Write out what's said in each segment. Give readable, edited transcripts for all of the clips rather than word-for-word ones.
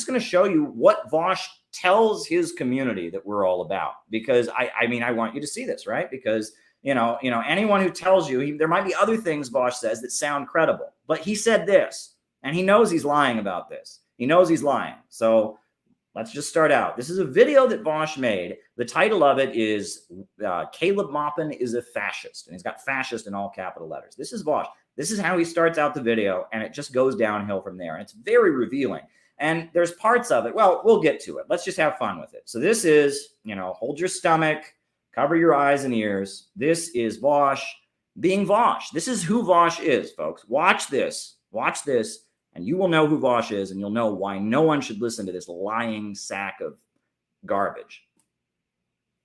gonna show you what Vaush tells his community that we're all about, because I mean, I want you to see this, right? Because anyone who tells you, there might be other things Vaush says that sound credible, but he said this, and he knows he's lying about this. He knows he's lying. So let's just start out. This is a video that Vaush made. The title of it is Caleb Maupin is a fascist, and he's got fascist in all capital letters. This is Vaush. This is how he starts out the video, and it just goes downhill from there, and it's very revealing. And there's parts of it, well, we'll get to it. Let's just have fun with it. So this is, hold your stomach, cover your eyes and ears. This is Vaush being Vaush. This is who Vaush is, folks. Watch this, and you will know who Vaush is, and you'll know why no one should listen to this lying sack of garbage.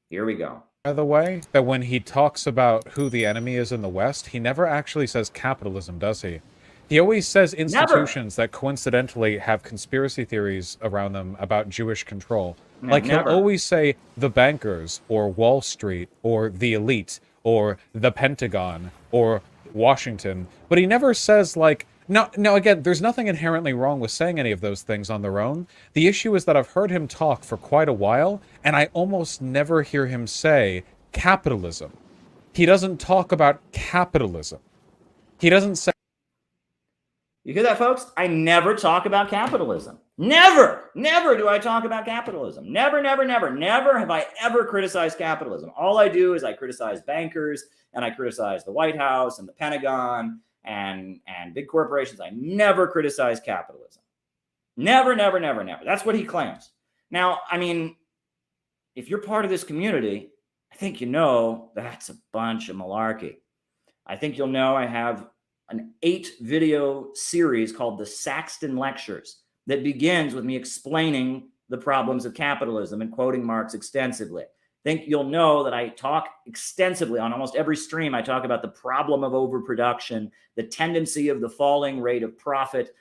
Here we go. By the way, that when he talks about who the enemy is in the West, he never actually says capitalism, does he? He always says institutions that coincidentally have conspiracy theories around them about Jewish control. He'll always say the bankers, or Wall Street, or the elite, or the Pentagon, or Washington. But he never says, now, again, there's nothing inherently wrong with saying any of those things on their own. The issue is that I've heard him talk for quite a while, and I almost never hear him say capitalism. He doesn't talk about capitalism. He doesn't say... You hear that, folks? I never talk about capitalism. Never do I talk about capitalism. Never have I ever criticized capitalism. All I do is I criticize bankers, and I criticize the White House and the Pentagon and big corporations. I never criticize capitalism. Never. That's what he claims. Now, I mean, if you're part of this community, I think you know that's a bunch of malarkey. I think you'll know I have an 8-video series called the Saxton Lectures that begins with me explaining the problems of capitalism and quoting Marx extensively. I think you'll know that I talk extensively on almost every stream. I talk about the problem of overproduction, the tendency of the falling rate of profit.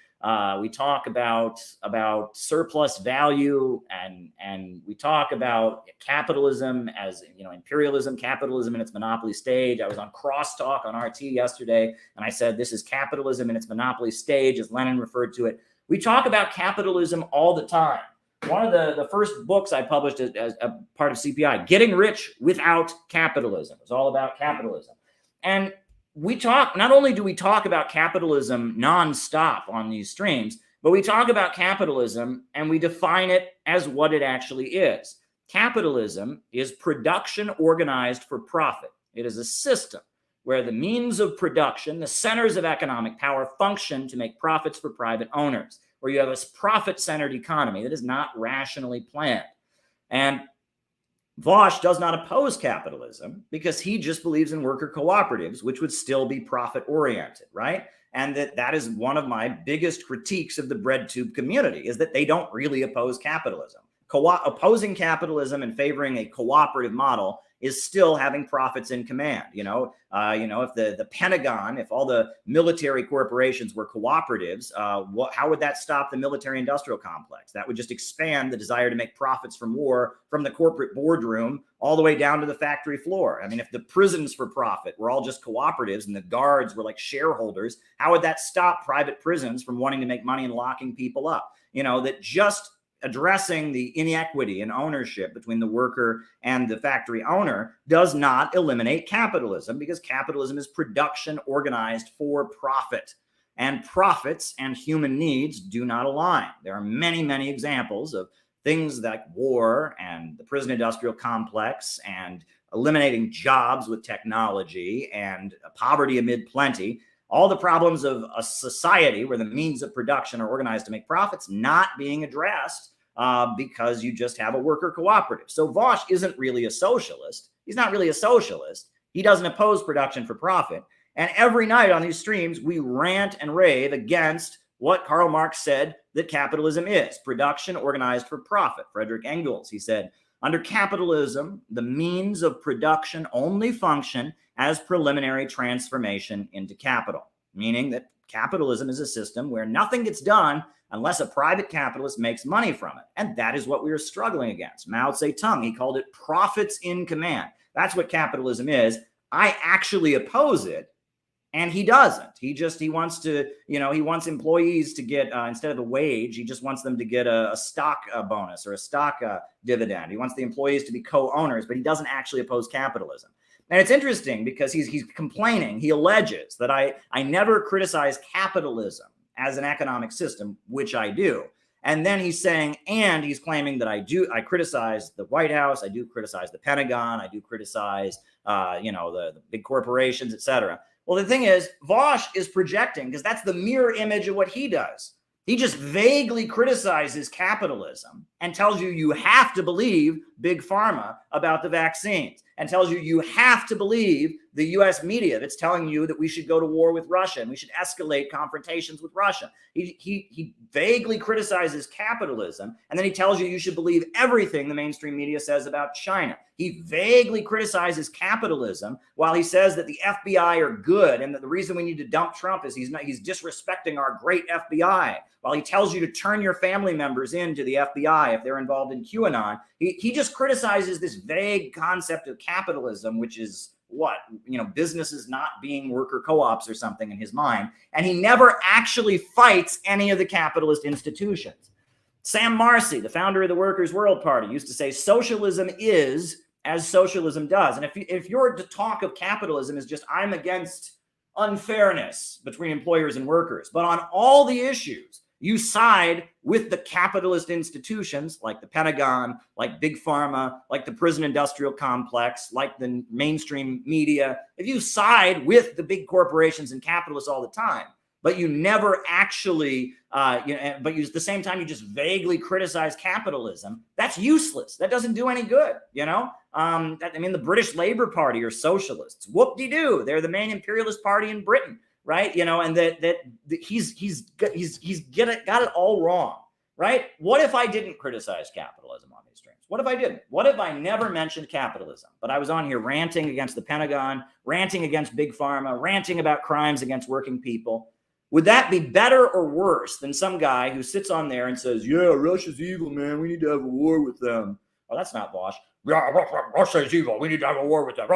We talk about surplus value, and we talk about capitalism as, imperialism, capitalism in its monopoly stage. I was on Crosstalk on RT yesterday, and I said this is capitalism in its monopoly stage, as Lenin referred to it. We talk about capitalism all the time. One of the first books I published as a part of CPI, Getting Rich Without Capitalism. It was all about capitalism. And we talk, not only do we talk about capitalism nonstop on these streams, but we talk about capitalism and we define it as what it actually is. Capitalism is production organized for profit. It is a system where the means of production, the centers of economic power, function to make profits for private owners, where you have a profit-centered economy that is not rationally planned. And Vaush does not oppose capitalism because he just believes in worker cooperatives, which would still be profit-oriented, right? And that is one of my biggest critiques of the BreadTube community, is that they don't really oppose capitalism. Opposing capitalism and favoring a cooperative model is still having profits in command. If the Pentagon, if all the military corporations were cooperatives, how would that stop the military-industrial complex? That would just expand the desire to make profits from war from the corporate boardroom all the way down to the factory floor. I mean, if the prisons for profit were all just cooperatives and the guards were like shareholders, how would that stop private prisons from wanting to make money and locking people up? That just addressing the inequity in ownership between the worker and the factory owner does not eliminate capitalism, because capitalism is production organized for profit, and profits and human needs do not align. There are many, many examples of things like war and the prison industrial complex and eliminating jobs with technology and poverty amid plenty. All the problems of a society where the means of production are organized to make profits not being addressed because you just have a worker cooperative. So Vaush isn't really a socialist. He's not really a socialist. He doesn't oppose production for profit. And every night on these streams, we rant and rave against what Karl Marx said that capitalism is: production organized for profit. Frederick Engels, he said, under capitalism, the means of production only function as preliminary transformation into capital, meaning that capitalism is a system where nothing gets done unless a private capitalist makes money from it. And that is what we are struggling against. Mao Zedong, he called it profits in command. That's what capitalism is. I actually oppose it And he doesn't. He wants to, he wants employees to get, instead of a wage, he just wants them to get a stock bonus or a stock dividend. He wants the employees to be co-owners, but he doesn't actually oppose capitalism. And it's interesting because he's complaining. He alleges that I never criticize capitalism as an economic system, which I do. And then he's saying, and he's claiming that I criticize the White House, I do criticize the Pentagon, I do criticize, the big corporations, et cetera. Well, the thing is, Vaush is projecting, because that's the mirror image of what he does. He just vaguely criticizes capitalism and tells you have to believe big pharma about the vaccines, and tells you have to believe the US media that's telling you that we should go to war with Russia and we should escalate confrontations with Russia. He vaguely criticizes capitalism, and then he tells you should believe everything the mainstream media says about China. He vaguely criticizes capitalism while he says that the FBI are good and that the reason we need to dump Trump is he's disrespecting our great FBI. While he tells you to turn your family members into the FBI if they're involved in QAnon, he just criticizes this vague concept of capitalism, which is what, businesses not being worker co-ops or something in his mind. And he never actually fights any of the capitalist institutions. Sam Marcy, the founder of the Workers' World Party, used to say socialism is as socialism does. And if your talk of capitalism is just, I'm against unfairness between employers and workers, but on all the issues, you side with the capitalist institutions like the Pentagon, like Big Pharma, like the prison industrial complex, like the mainstream media. If you side with the big corporations and capitalists all the time, but you never actually, but at the same time, you just vaguely criticize capitalism, that's useless. That doesn't do any good, the British Labour Party are socialists. Whoop-de-doo. They're the main imperialist party in Britain. Right. And that he's got it all wrong. Right. What if I didn't criticize capitalism on these streams? What if I didn't? What if I never mentioned capitalism, but I was on here ranting against the Pentagon, ranting against Big Pharma, ranting about crimes against working people? Would that be better or worse than some guy who sits on there and says, yeah, Russia's evil, man, we need to have a war with them? Well, that's not Vaush. Yeah, Russia is evil. We need to have a war with them.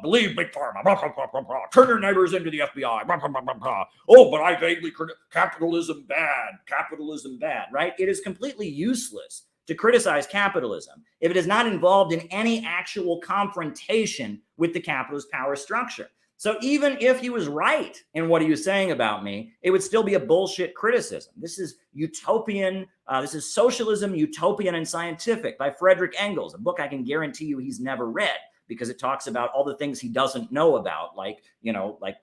Believe Big Pharma. Turn your neighbors into the FBI. Oh, but I vaguely capitalism bad. Capitalism bad, right? It is completely useless to criticize capitalism if it is not involved in any actual confrontation with the capitalist power structure. So even if he was right in what he was saying about me, it would still be a bullshit criticism. This is utopian. This is Socialism, Utopian and Scientific by Frederick Engels, a book I can guarantee you he's never read because it talks about all the things he doesn't know about, like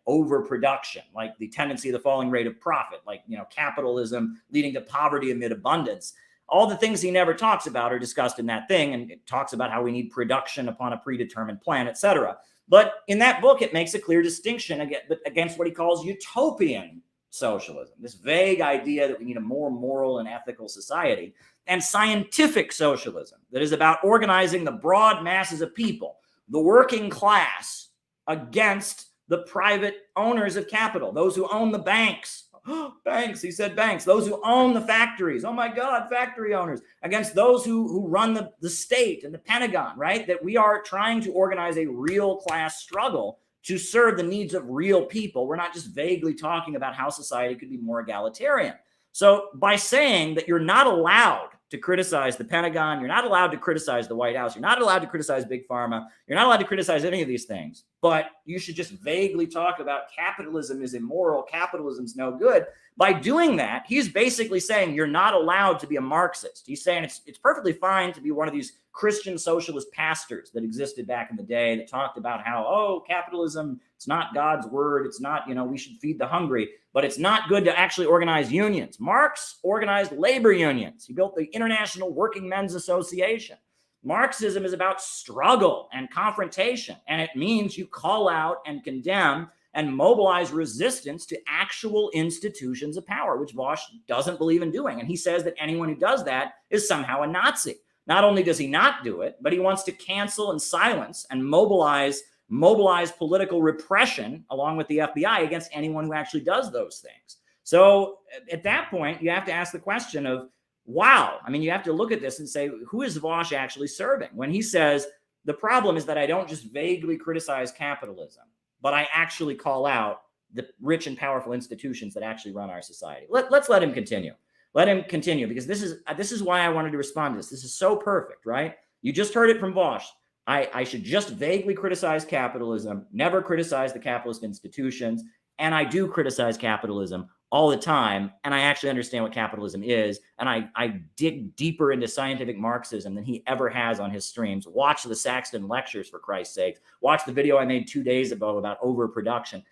overproduction, like the tendency of the falling rate of profit, like, capitalism leading to poverty amid abundance. All the things he never talks about are discussed in that thing, and it talks about how we need production upon a predetermined plan, etc. But in that book, it makes a clear distinction against what he calls utopian socialism, this vague idea that we need a more moral and ethical society, and scientific socialism that is about organizing the broad masses of people, the working class, against the private owners of capital, those who own the banks. Banks, he said banks, those who own the factories. Oh my God, factory owners, against those who run the state and the Pentagon, right? That we are trying to organize a real class struggle to serve the needs of real people. We're not just vaguely talking about how society could be more egalitarian. So by saying that you're not allowed to criticize the Pentagon, you're not allowed to criticize the White House, you're not allowed to criticize Big Pharma, you're not allowed to criticize any of these things, but you should just vaguely talk about capitalism is immoral, capitalism's no good. By doing that, he's basically saying you're not allowed to be a Marxist. He's saying it's perfectly fine to be one of these Christian socialist pastors that existed back in the day that talked about how, capitalism, it's not God's word. It's not, we should feed the hungry, but it's not good to actually organize unions. Marx organized labor unions. He built the International Working Men's Association. Marxism is about struggle and confrontation, and it means you call out and condemn and mobilize resistance to actual institutions of power, which Vaush doesn't believe in doing. And he says that anyone who does that is somehow a Nazi. Not only does he not do it, but he wants to cancel and silence and mobilize political repression along with the FBI against anyone who actually does those things. So at that point, you have to ask the question of, wow, you have to look at this and say, who is Vaush actually serving? When he says, the problem is that I don't just vaguely criticize capitalism, but I actually call out the rich and powerful institutions that actually run our society. Let's let him continue. Let him continue, because this is why I wanted to respond to this. This is so perfect, right? You just heard it from Vaush. I should just vaguely criticize capitalism, never criticize the capitalist institutions. And I do criticize capitalism all the time. And I actually understand what capitalism is. And I dig deeper into scientific Marxism than he ever has on his streams. Watch the Saxton lectures, for Christ's sake. Watch the video I made 2 days ago about overproduction.